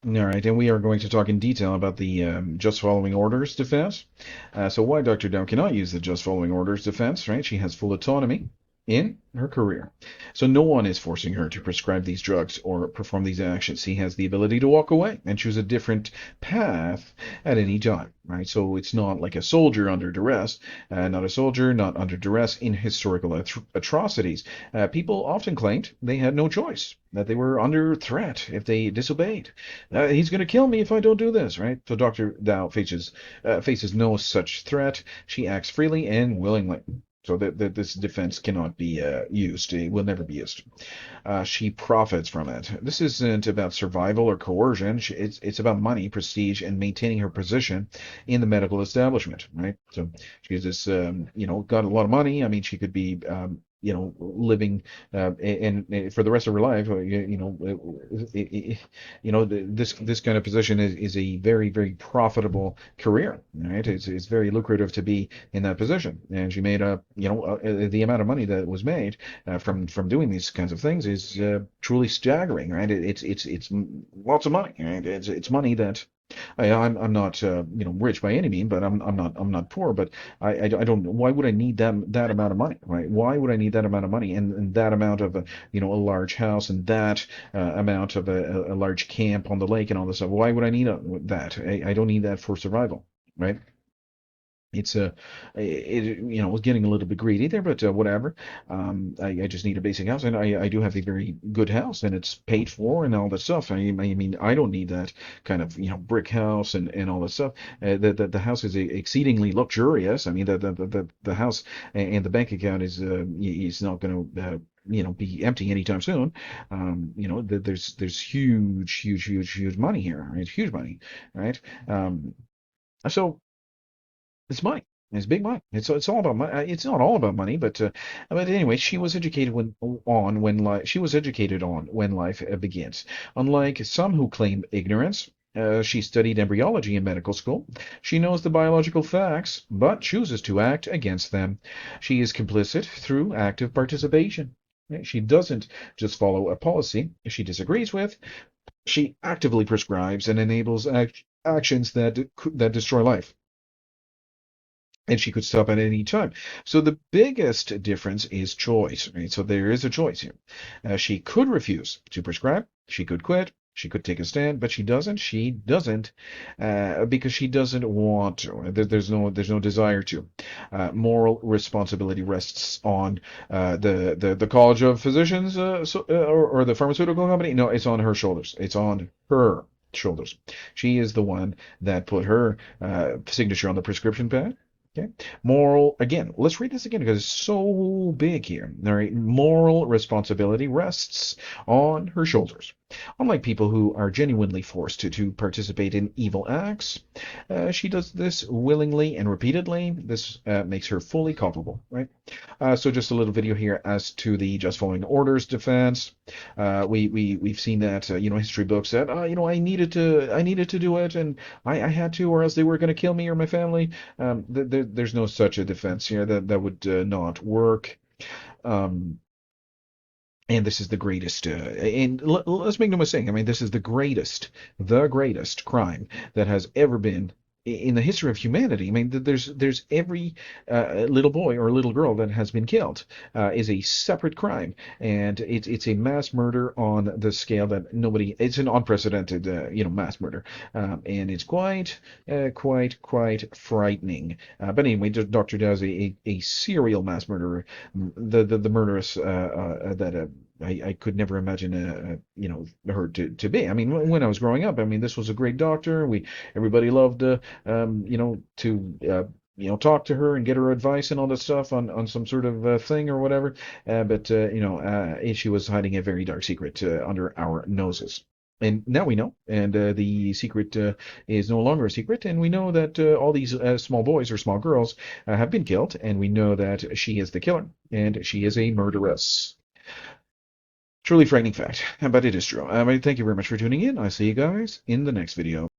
All right, and we are going to talk in detail about the just following orders defense. So why Dr. Dow cannot use the just following orders defense, right? She has full autonomy in her career. So no one is forcing her to prescribe these drugs or perform these actions. He has the ability to walk away and choose a different path at any time, right? So it's not like a soldier under duress, not a soldier, not under duress in historical atrocities. People often claimed they had no choice, that they were under threat if they disobeyed. He's going to kill me if I don't do this, right? So Dr. Dow faces no such threat. She acts freely and willingly. So that this defense cannot be used. It will never be used. She profits from it. This isn't about survival or coercion. It's about money, prestige, and maintaining her position in the medical establishment, right? So she's this, got a lot of money. I mean, she could be, living and for the rest of her life, this kind of position is a very, very profitable career, right? It's very lucrative to be in that position, and she made the amount of money that was made from doing these kinds of things is truly staggering, right? It's lots of money, right? It's money that I'm not rich by any means, but I'm not poor. But I don't. Why would I need that amount of money, right? Why would I need that amount of money and that amount of a large house and that amount of a large camp on the lake and all this stuff? Why would I need that? I don't need that for survival, right? It's was getting a little bit greedy there, but whatever. I just need a basic house, and I do have a very good house, and it's paid for and all that stuff. I mean, I don't need that kind of brick house and all that stuff. The house is exceedingly luxurious. I mean, the house and the bank account is not going to. Be empty anytime soon. There's huge money here. Right? Huge money, right? So it's money. It's big money. It's all about money. It's not all about money, but anyway, she was educated on when life begins. Unlike some who claim ignorance, she studied embryology in medical school. She knows the biological facts, but chooses to act against them. She is complicit through active participation. She doesn't just follow a policy she disagrees with. She actively prescribes and enables actions that destroy life, and she could stop at any time. So the biggest difference is choice, right? So there is a choice here. She could refuse to prescribe. She could quit. She could take a stand, but she doesn't. She doesn't because she doesn't want to. There's no desire to. Moral responsibility rests on the College of Physicians or the pharmaceutical company. No, it's on her shoulders. It's on her shoulders. She is the one that put her signature on the prescription pad. Okay. Moral, again, let's read this again because it's so big here. All right. Moral responsibility rests on her shoulders. Unlike people who are genuinely forced to participate in evil acts, she does this willingly and repeatedly. This makes her fully culpable, right? So just a little video here as to the just following orders defense. We've seen that history books that I needed to do it and I had to, or else they were going to kill me or my family. There's no such a defense here that would not work. Um, and this is the greatest, and let's make no mistake. I mean, this is the greatest crime that has ever been in the history of humanity. I mean, there's every little boy or little girl that has been killed is a separate crime, and it's a mass murder on the scale that nobody. It's an unprecedented, mass murder, and it's quite frightening. But anyway, Dr. Dow is a serial mass murderer, the murderess that. I could never imagine her to be. I mean, when I was growing up, I mean, this was a great doctor. Everybody loved to talk to her and get her advice and all that stuff on some sort of thing or whatever. But she was hiding a very dark secret under our noses. And now we know, and the secret is no longer a secret, and we know that all these small boys or small girls have been killed, and we know that she is the killer, and she is a murderess. Truly frightening fact, but it is true. Thank you very much for tuning in. I'll see you guys in the next video.